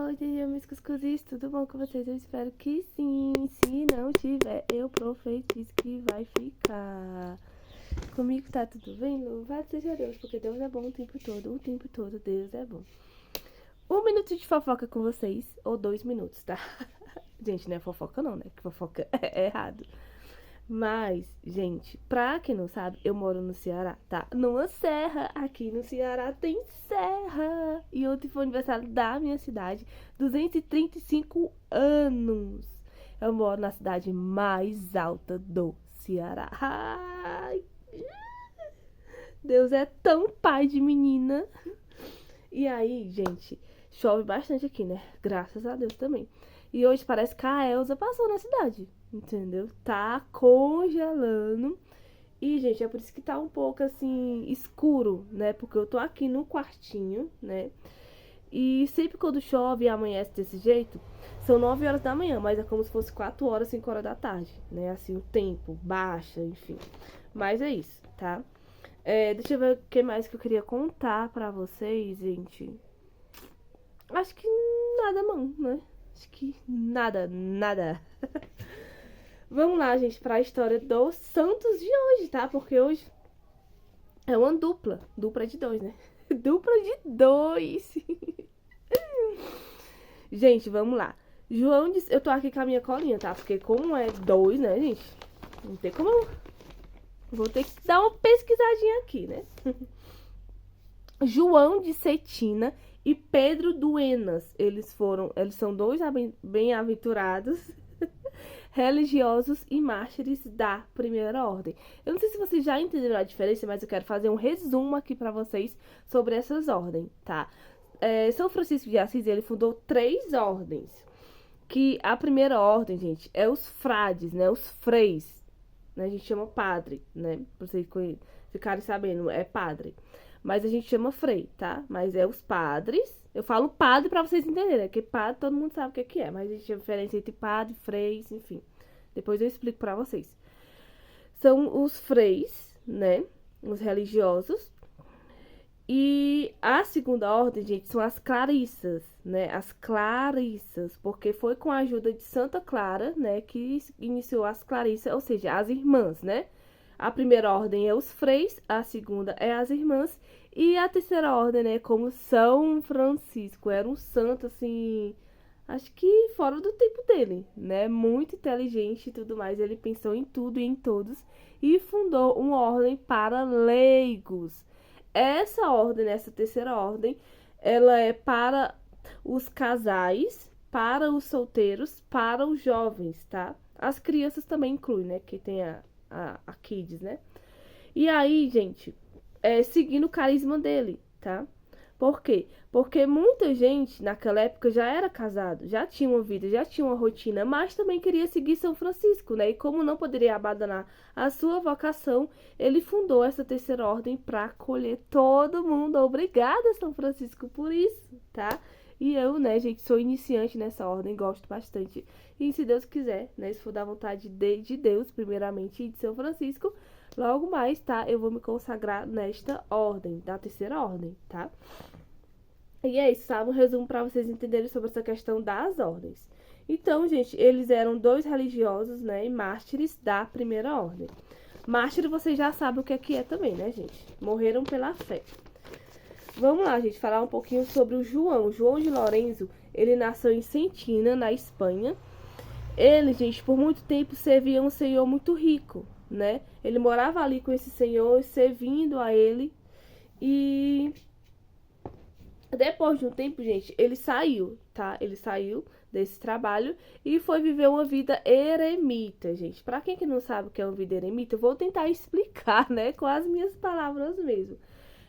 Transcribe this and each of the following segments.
Bom dia, meus cuscuzes, tudo bom com vocês? Eu espero que sim. Se não tiver, eu profetizo que vai ficar. Comigo tá tudo bem? Louvado seja Deus, porque Deus é bom o tempo todo Deus é bom. 1 minuto de fofoca com vocês, ou 2 minutos, tá? Gente, não é fofoca não, né? Que fofoca é errado. Mas, gente, pra quem não sabe, eu moro no Ceará, tá? Numa serra. Aqui no Ceará tem serra. E ontem foi o aniversário da minha cidade. 235 anos. Eu moro na cidade mais alta do Ceará. Ai, Deus é tão pai de menina. E aí, gente, chove bastante aqui, né? Graças a Deus também. E hoje parece que a Elsa passou na cidade, entendeu? Tá congelando. E, gente, é por isso que tá um pouco, assim, escuro, né? Porque eu tô aqui no quartinho, né? E sempre quando chove e amanhece desse jeito, são 9 horas da manhã, mas é como se fosse 4 horas, 5 horas da tarde, né? Assim, o tempo baixa, enfim. Mas é isso, tá? Deixa eu ver o que mais que eu queria contar pra vocês, gente. Acho que nada não, né? Acho que nada, nada. Vamos lá, gente, pra história dos Santos de hoje, tá? Porque hoje é uma dupla. Dupla de dois, né? Dupla de dois. Gente, vamos lá. João de... Eu tô aqui com a minha colinha, tá? Porque como é dois, né, gente? Não tem como eu... Vou ter que dar uma pesquisadinha aqui, né? João de Cetina e Pedro Duenas. Eles são dois bem-aventurados religiosos e mártires da Primeira Ordem. Eu não sei se vocês já entenderam a diferença, mas eu quero fazer um resumo aqui para vocês sobre essas ordens, tá? São Francisco de Assis, ele fundou 3 ordens. Que a primeira ordem, gente, é os frades, né? Os freis, né? A gente chama padre, né? Pra vocês ficarem sabendo, é padre. Mas a gente chama frei, tá? Mas é os padres. Eu falo padre pra vocês entenderem, né? Porque padre todo mundo sabe o que é. Mas a gente diferencia entre padre, freis, enfim. Depois eu explico pra vocês. São os freis, né? Os religiosos. E a segunda ordem, gente, são as clarissas, né? As clarissas, porque foi com a ajuda de Santa Clara, né, que iniciou as clarissas, ou seja, as irmãs, né? A primeira ordem é os freis, a segunda é as irmãs e a terceira ordem, né, como São Francisco, era um santo assim, acho que fora do tempo dele, né? Muito inteligente e tudo mais, ele pensou em tudo e em todos e fundou uma ordem para leigos. Essa ordem, essa terceira ordem, ela é para os casais, para os solteiros, para os jovens, tá? As crianças também incluem, né? Que tem a Kids, né? E aí, gente, seguindo o carisma dele, tá? Por quê? Porque muita gente naquela época já era casado, já tinha uma vida, já tinha uma rotina, mas também queria seguir São Francisco, né? E como não poderia abandonar a sua vocação, ele fundou essa terceira ordem para acolher todo mundo. Obrigada, São Francisco, por isso, tá? E eu, né, gente, sou iniciante nessa ordem, gosto bastante. E se Deus quiser, né, se for da vontade de Deus, primeiramente, e de São Francisco, logo mais, tá? Eu vou me consagrar nesta ordem, da terceira ordem, tá? E é isso, sabe? Um resumo para vocês entenderem sobre essa questão das ordens. Então, gente, eles eram 2 religiosos, né? E mártires da primeira ordem. Mártir, vocês já sabem o que é também, né, gente? Morreram pela fé. Vamos lá, gente, falar um pouquinho sobre o João. João de Lourenço, ele nasceu em Cetina, na Espanha. Ele, gente, por muito tempo servia um senhor muito rico, né? Ele morava ali com esse senhor, servindo a ele. E depois de um tempo, gente, ele saiu, tá? Ele saiu desse trabalho e foi viver uma vida eremita, gente. Pra quem que não sabe o que é uma vida eremita, eu vou tentar explicar, né? Com as minhas palavras mesmo.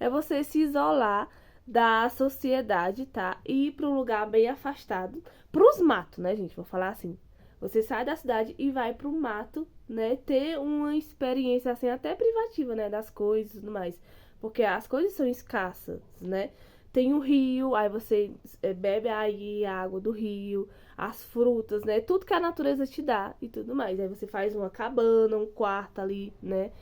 É você se isolar da sociedade, tá? E ir para um lugar bem afastado, pros matos, né, gente? Vou falar assim. Você sai da cidade e vai pro mato, né? Ter uma experiência, assim, até privativa, né? Das coisas e tudo mais. Porque as coisas são escassas, né? Tem um rio, aí você bebe aí a água do rio, as frutas, né? Tudo que a natureza te dá e tudo mais. Aí você faz uma cabana, um quarto ali, né?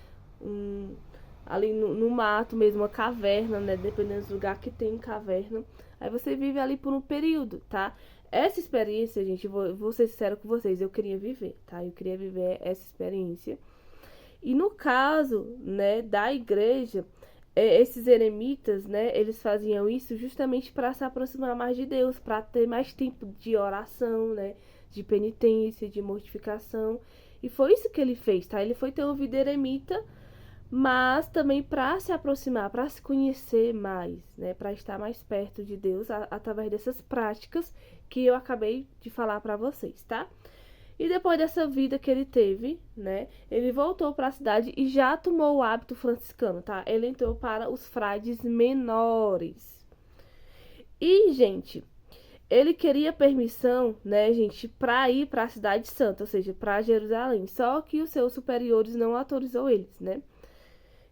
Ali no mato mesmo, uma caverna, né? Dependendo do lugar que tem caverna. Aí você vive ali por um período, tá? Essa experiência, gente, vou ser sincera com vocês, eu queria viver, tá? Eu queria viver essa experiência. E no caso, né, da igreja, esses eremitas, né, eles faziam isso justamente para se aproximar mais de Deus, para ter mais tempo de oração, né, de penitência, de mortificação. E foi isso que ele fez, tá? Ele foi ter uma vida eremita, mas também para se aproximar, para se conhecer mais, né, para estar mais perto de Deus através dessas práticas que eu acabei de falar para vocês, tá? E depois dessa vida que ele teve, né, ele voltou para a cidade e já tomou o hábito franciscano, tá? Ele entrou para os frades menores. E, gente, ele queria permissão, né, gente, para ir para a cidade santa, ou seja, para Jerusalém. Só que os seus superiores não autorizou eles, né?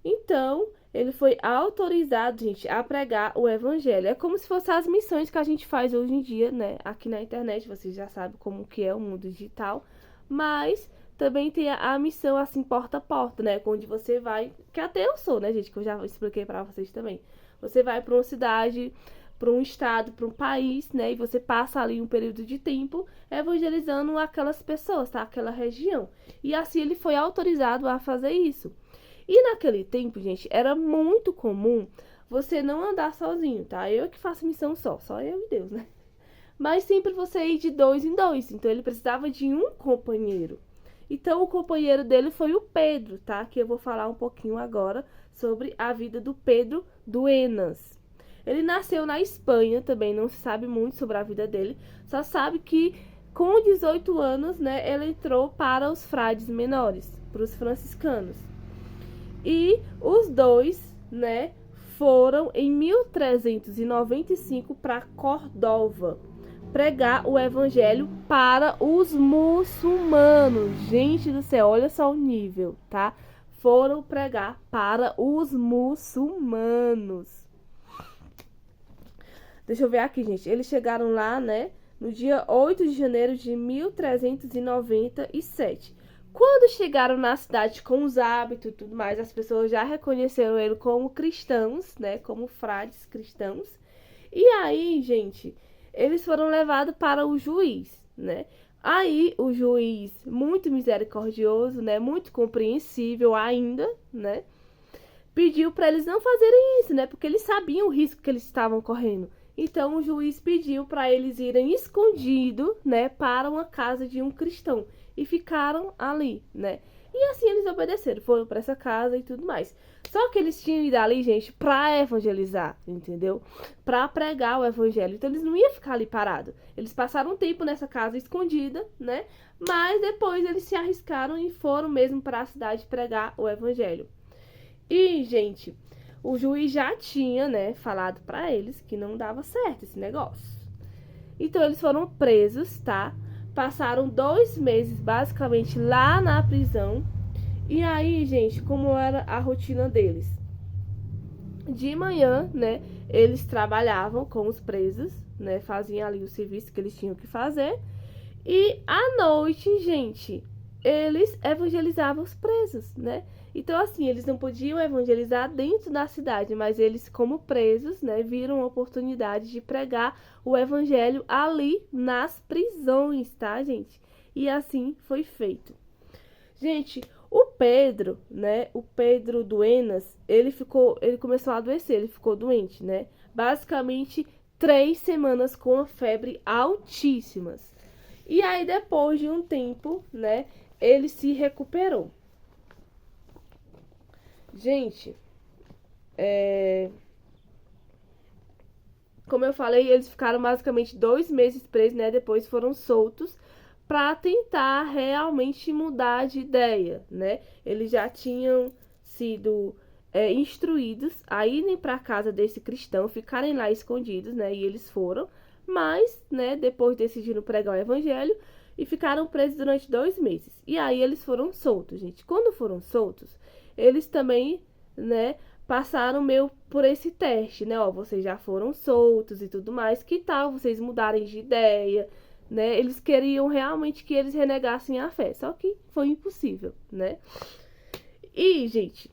Então, ele foi autorizado, gente, a pregar o evangelho. É como se fossem as missões que a gente faz hoje em dia, né? Aqui na internet, vocês já sabem como que é o mundo digital. Mas também tem a missão, assim, porta a porta, né? Onde você vai, que até eu sou, né, gente? Que eu já expliquei pra vocês também. Você vai pra uma cidade, para um estado, para um país, né? E você passa ali um período de tempo evangelizando aquelas pessoas, tá? Aquela região. E assim ele foi autorizado a fazer isso. E naquele tempo, gente, era muito comum você não andar sozinho, tá? Eu que faço missão só eu e Deus, né? Mas sempre você ir de dois em dois. Então ele precisava de um companheiro. Então o companheiro dele foi o Pedro, tá? Que eu vou falar um pouquinho agora sobre a vida do Pedro Duenas. Ele nasceu na Espanha, também não se sabe muito sobre a vida dele. Só sabe que com 18 anos, né, ele entrou para os frades menores, para os franciscanos. E os dois, né, foram em 1395 para Cordova pregar o evangelho para os muçulmanos. Gente do céu, olha só o nível, tá? Foram pregar para os muçulmanos. Deixa eu ver aqui, gente. Eles chegaram lá, né, no dia 8 de janeiro de 1397. Quando chegaram na cidade com os hábitos e tudo mais, as pessoas já reconheceram ele como cristãos, né? Como frades cristãos. E aí, gente, eles foram levados para o juiz, né? Aí, o juiz, muito misericordioso, né? Muito compreensível ainda, né? Pediu para eles não fazerem isso, né? Porque eles sabiam o risco que eles estavam correndo. Então, o juiz pediu para eles irem escondido, né? Para uma casa de um cristão. E ficaram ali, né? E assim eles obedeceram, foram para essa casa e tudo mais. Só que eles tinham ido ali, gente, para evangelizar, entendeu? Para pregar o evangelho. Então eles não iam ficar ali parados. Eles passaram um tempo nessa casa escondida, né? Mas depois eles se arriscaram e foram mesmo para a cidade pregar o evangelho. E, gente, o juiz já tinha, né, falado para eles que não dava certo esse negócio. Então eles foram presos, tá? Passaram 2 meses, basicamente, lá na prisão. E aí, gente, como era a rotina deles? De manhã, né, eles trabalhavam com os presos, né, faziam ali o serviço que eles tinham que fazer. E à noite, gente, eles evangelizavam os presos, né? Então, assim, eles não podiam evangelizar dentro da cidade, mas eles, como presos, né, viram a oportunidade de pregar o evangelho ali nas prisões, tá, gente? E assim foi feito. Gente, o Pedro, né, o Pedro Duenas, ele começou a adoecer, ele ficou doente, né? Basicamente, 3 semanas com a febre altíssimas. E aí, depois de um tempo, né, ele se recuperou. Gente, como eu falei, eles ficaram basicamente 2 meses presos, né? Depois foram soltos para tentar realmente mudar de ideia, né? Eles já tinham sido instruídos a irem para casa desse cristão, ficarem lá escondidos, né? E eles foram, mas, né? Depois decidiram pregar o evangelho e ficaram presos durante 2 meses. E aí eles foram soltos, gente. Quando foram soltos, eles também, né, passaram meio por esse teste, né? Ó, vocês já foram soltos e tudo mais. Que tal vocês mudarem de ideia, né? Eles queriam realmente que eles renegassem a fé, só que foi impossível, né? E, gente,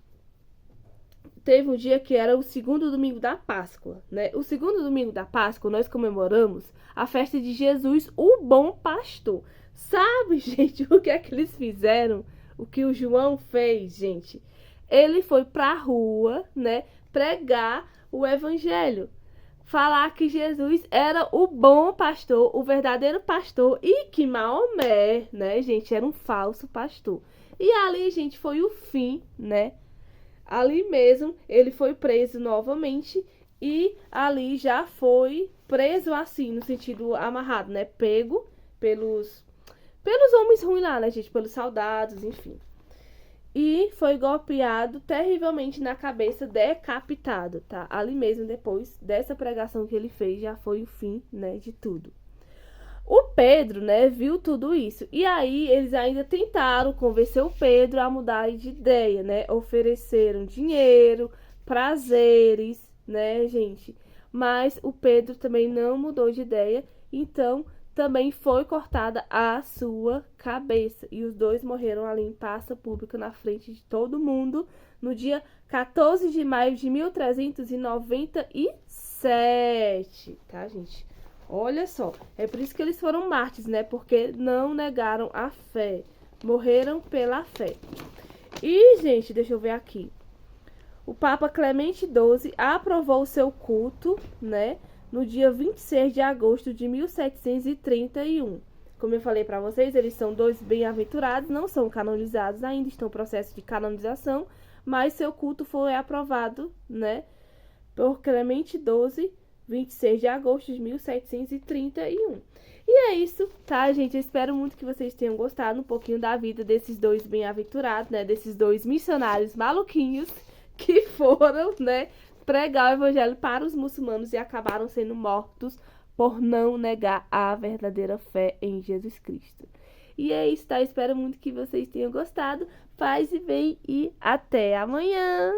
teve um dia que era o segundo domingo da Páscoa, né? O segundo domingo da Páscoa, nós comemoramos a festa de Jesus, o bom pastor. Sabe, gente, o que é que eles fizeram? O que o João fez, gente? Ele foi pra rua, né, pregar o evangelho. Falar que Jesus era o bom pastor, o verdadeiro pastor, e que Maomé, né, gente, era um falso pastor. E ali, gente, foi o fim, né? Ali mesmo ele foi preso novamente e ali já foi preso assim, no sentido amarrado, né? Pego pelos homens ruins lá, né, gente? Pelos soldados, enfim. E foi golpeado terrivelmente na cabeça, decapitado, tá? Ali mesmo, depois dessa pregação que ele fez, já foi o fim, né, de tudo. O Pedro, né, viu tudo isso. E aí eles ainda tentaram convencer o Pedro a mudar de ideia, né? Ofereceram dinheiro, prazeres, né, gente? Mas o Pedro também não mudou de ideia, então também foi cortada a sua cabeça. E os dois morreram ali em praça pública na frente de todo mundo no dia 14 de maio de 1397, tá, gente? Olha só, é por isso que eles foram mártires, né? Porque não negaram a fé, morreram pela fé. E, gente, deixa eu ver aqui. O Papa Clemente XII aprovou o seu culto, né? No dia 26 de agosto de 1731. Como eu falei para vocês, eles são dois bem-aventurados, não são canonizados ainda, estão em processo de canonização, mas seu culto foi aprovado, né? Por Clemente XII, 26 de agosto de 1731. E é isso, tá, gente? Eu espero muito que vocês tenham gostado um pouquinho da vida desses dois bem-aventurados, né? Desses dois missionários maluquinhos que foram, né, pregar o evangelho para os muçulmanos e acabaram sendo mortos por não negar a verdadeira fé em Jesus Cristo. E é isso, tá? Eu espero muito que vocês tenham gostado. Paz e bem e até amanhã!